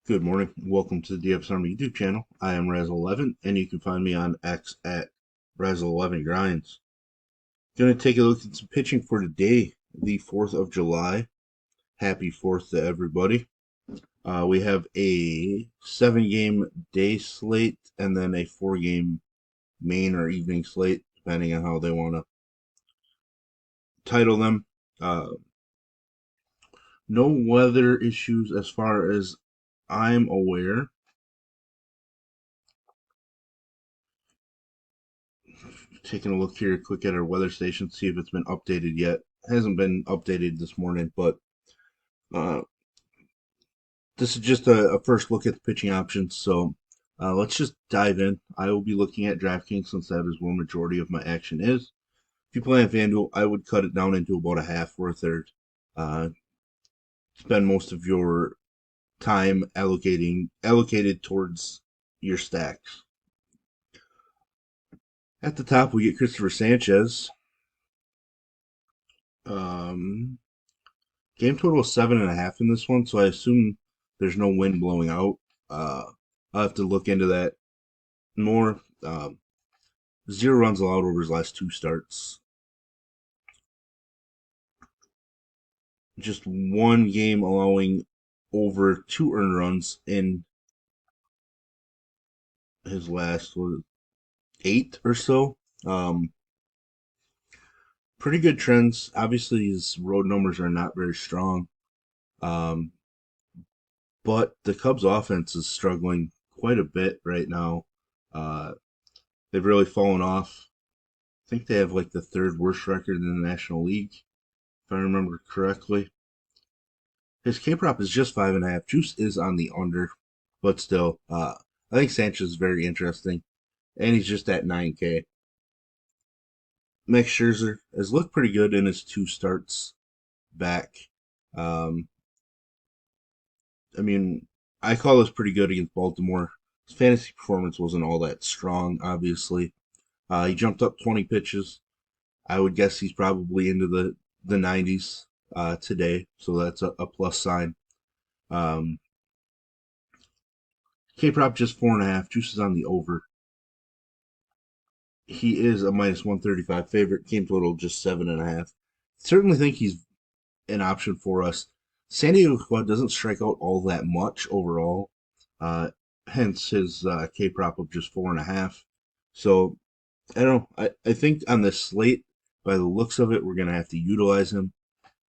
Good morning. Welcome to the DFS Army YouTube channel. I am Razzle11, and you can find me on X at Razzle11Grinds. Going to take a look at some pitching for today, the 4th of July. Happy 4th to everybody. We have a 7-game day slate and then a 4-game main or evening slate, depending on how they want to title them. No weather issues as far as I'm aware. Taking a look here quick at our weather station, see if it's been updated yet. It hasn't been updated this morning, but uh, this is just a first look at the pitching options. So let's just dive in. I will be looking at DraftKings since that is where majority of my action is. If you play on FanDuel, I would cut it down into about a half or a third. Uh, Spend most of your time allocated towards your stacks. At the top, we get Christopher Sanchez. Um, Game total is 7.5 in this one, so I assume there's no wind blowing out. I'll have to look into that more. 0 runs allowed over his last 2 starts. Just one game allowing over 2 earned runs in his last 8 or so. Pretty good trends. Obviously, his road numbers are not very strong. Um, but the Cubs offense is struggling quite a bit right now. Uh, they've really fallen off. I think they have like the 3rd worst record in the National League, if I remember correctly. His K prop is just 5.5. Juice is on the under, but still, I think Sanchez is very interesting, and he's just at 9K. Max Scherzer has looked pretty good in his 2 starts back. Um, I mean, I call this pretty good against Baltimore. His fantasy performance wasn't all that strong, obviously. He jumped up 20 pitches. I would guess he's probably into the 90s today, so that's a plus sign. Um, K prop just 4.5. Juice is on the over. He is a minus 135 favorite. Game total just 7.5. Certainly think he's an option for us. San Diego squad doesn't strike out all that much overall, uh, hence his K prop of just 4.5. So I don't know. I think on this slate, by the looks of it, we're gonna have to utilize him.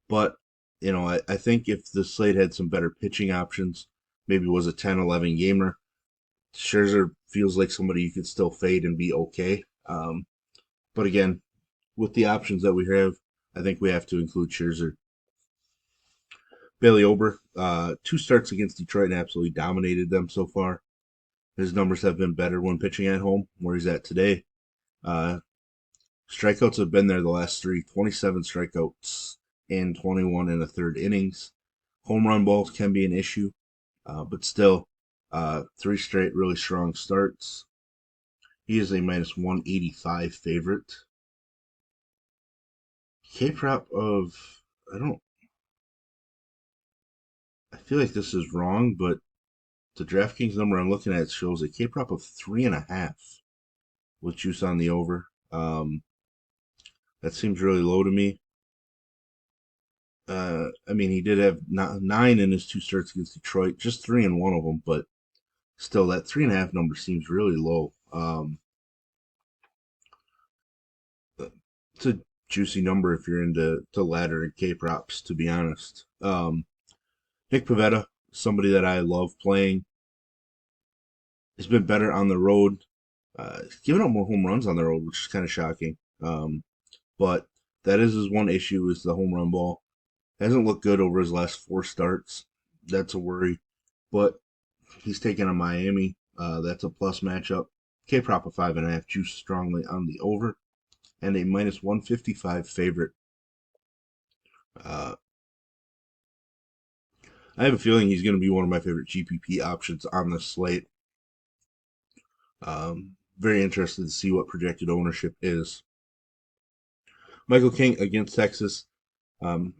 But I think if the slate had some better pitching options, maybe was a 10-11 gamer, Scherzer feels like somebody you could still fade and be okay. But again, with the options that we have, I think we have to include Scherzer. Bailey Ober, 2 starts against Detroit and absolutely dominated them so far. His numbers have been better when pitching at home, where he's at today. Uh, Strikeouts have been there the last 3, 27 strikeouts in 21 and a third innings. Home run balls can be an issue, but still, 3 straight really strong starts. He is a minus 185 favorite. K prop of, I don't, I feel like this is wrong, but the DraftKings number I'm looking at shows a K prop of 3.5 with juice on the over. That seems really low to me. I mean, he did have 9 in his 2 starts against Detroit, just 3 in one of them, but still, that 3.5 number seems really low. It's a juicy number if you're into ladder and K props, to be honest. Nick Pivetta, somebody that I love playing, has been better on the road. He's given up more home runs on the road, which is kind of shocking. But that is his one issue is the home run ball. Hasn't looked good over his last 4 starts. That's a worry. But he's taking on Miami. That's a plus matchup. K prop of 5.5. Juice strongly on the over. And a minus 155 favorite. Uh, I have a feeling he's going to be one of my favorite GPP options on this slate. Very interested to see what projected ownership is. Michael King against Texas.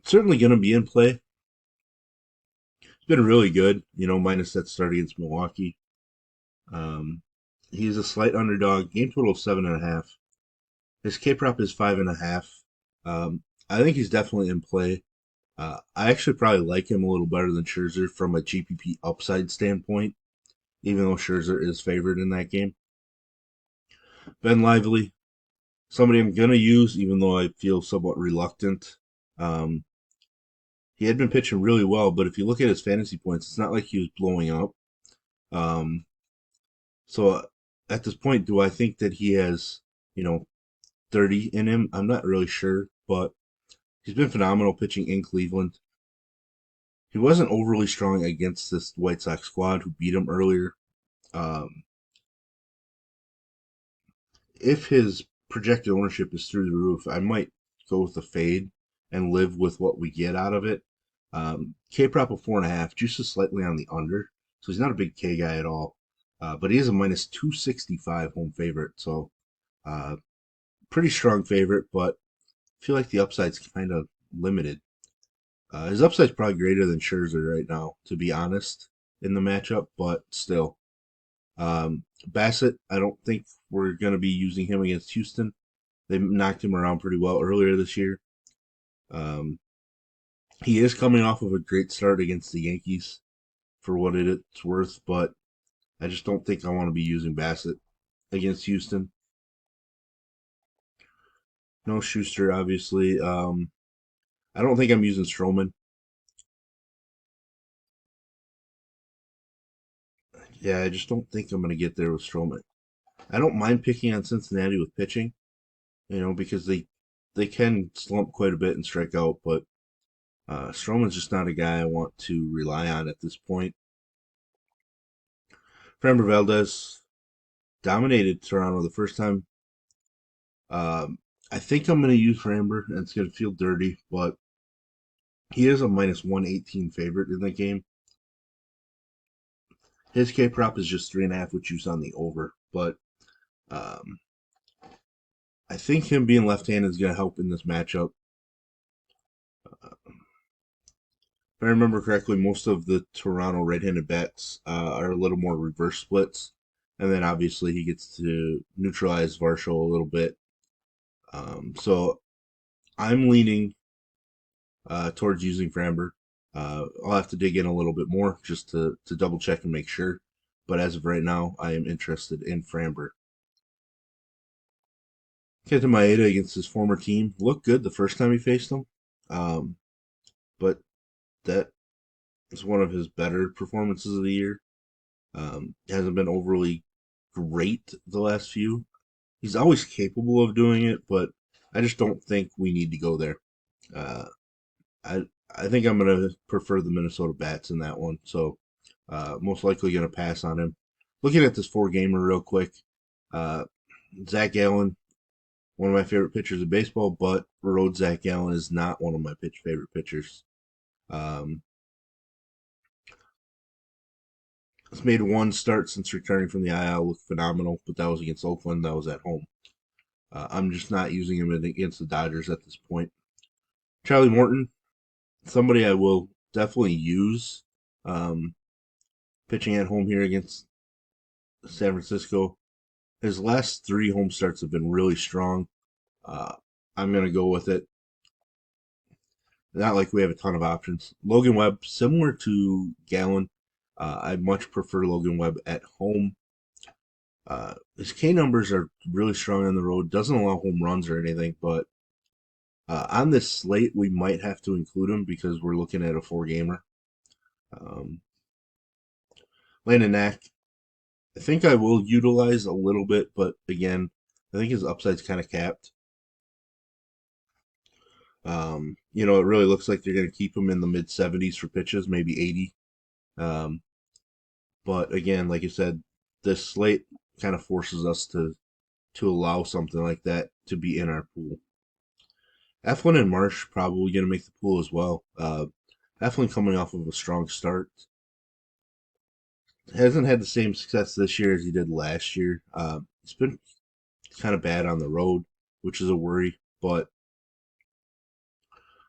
Certainly going to be in play. He's been really good, minus that start against Milwaukee. Um, he's a slight underdog. Game total of 7.5. His K prop is 5.5. I think he's definitely in play. I actually probably like him a little better than Scherzer from a GPP upside standpoint, even though Scherzer is favored in that game. Ben Lively, somebody I'm gonna use, even though I feel somewhat reluctant. Um, he had been pitching really well, but if you look at his fantasy points, it's not like he was blowing up. Um, so at this point, do I think that he has, you know, 30 in him? I'm not really sure, but he's been phenomenal pitching in Cleveland. He wasn't overly strong against this White Sox squad who beat him earlier. Um, if his projected ownership is through the roof, I might go with the fade and live with what we get out of it. K prop of 4.5, juices slightly on the under, so he's not a big K guy at all. But he is a minus 265 home favorite, so uh, pretty strong favorite, but I feel like the upside's kind of limited. His upside's probably greater than Scherzer right now, to be honest, in the matchup, but still. Bassett, I don't think we're going to be using him against Houston. They knocked him around pretty well earlier this year. Um, he is coming off of a great start against the Yankees for what it's worth, but I just don't think I want to be using Bassett against Houston. No Schuster, obviously. I don't think I'm using Stroman. Yeah, I just don't think I'm going to get there with Stroman. I don't mind picking on Cincinnati with pitching, because they can slump quite a bit and strike out, but Stroman's just not a guy I want to rely on at this point. Framber Valdez dominated Toronto the first time. Um, I think I'm going to use Framber, and it's going to feel dirty, but he is a minus 118 favorite in the game. His K prop is just 3.5, which juice on the over, but um, I think him being left-handed is going to help in this matchup. If I remember correctly, most of the Toronto right-handed bats are a little more reverse splits, and then obviously he gets to neutralize Varsho a little bit. So I'm leaning towards using Framber. I'll have to dig in a little bit more just to double check and make sure. But as of right now, I am interested in Framber. Kenta Maeda against his former team looked good the first time he faced them, um, but that is one of his better performances of the year. Hasn't been overly great the last few. He's always capable of doing it, but I just don't think we need to go there. Uh, I I think I'm gonna prefer the Minnesota Bats in that one, so most likely gonna pass on him. Looking at this four gamer real quick, uh, Zach Gallen, one of my favorite pitchers in baseball, but road Zach Gallen is not one of my favorite pitchers. Um, He's made one start since returning from the IL, looked phenomenal, but that was against Oakland. That was at home. I'm just not using him against the Dodgers at this point. Charlie Morton, somebody I will definitely use. Um, Pitching at home here against San Francisco. His last three home starts have been really strong. Uh, I'm going to go with it. Not like we have a ton of options. Logan Webb, similar to Gallen, I much prefer Logan Webb at home. His K numbers are really strong on the road. Doesn't allow home runs or anything, but on this slate, we might have to include him because we're looking at a four gamer. Um, Landon Knack, I think I will utilize a little bit, but again, I think his upside's kind of capped. It really looks like they're going to keep him in the mid 70s for pitches, maybe 80. Um, but again, like I said, this slate kind of forces us to allow something like that to be in our pool. Eflin and Marsh probably going to make the pool as well. Eflin coming off of a strong start. Hasn't had the same success this year as he did last year. He's been kind of bad on the road, which is a worry. But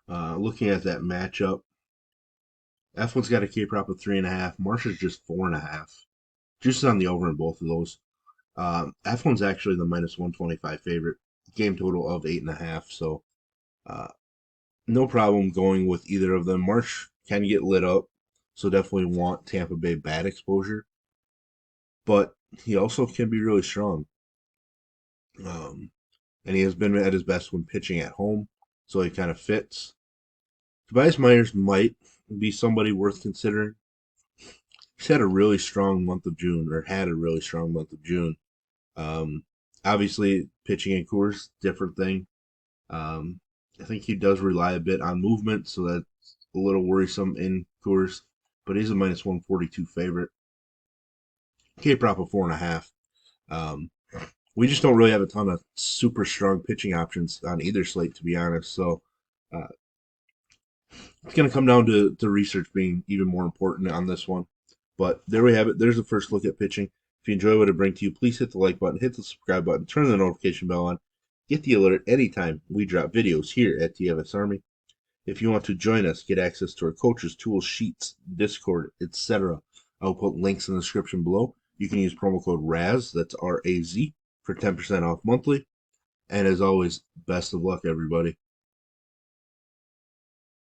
looking at that matchup, F1's got a K prop of 3.5. Marsha's just 4.5. Juice is on the over in both of those. F1's actually the minus 125 favorite. Game total of 8.5. So uh, no problem going with either of them. Marsh can get lit up, so definitely want Tampa Bay bad exposure. But he also can be really strong. Um, and he has been at his best when pitching at home, so he kind of fits. Tobias Myers might be somebody worth considering. He's had a really strong month of June, or had a really strong month of June. Um, Obviously, pitching in Coors, different thing. Um, I think he does rely a bit on movement, so that's a little worrisome in Coors. But he's a minus 142 favorite. K prop of 4.5. Um, we just don't really have a ton of super strong pitching options on either slate, to be honest. So uh, it's going to come down to research being even more important on this one. But there we have it. There's a first look at pitching. If you enjoy what I bring to you, please hit the like button, hit the subscribe button, turn the notification bell on. Get the alert anytime we drop videos here at DFS Army. If you want to join us, get access to our coaches, tools, sheets, Discord, etc. I'll put links in the description below. You can use promo code RAZ, that's RAZ, for 10% off monthly. And as always, best of luck, everybody.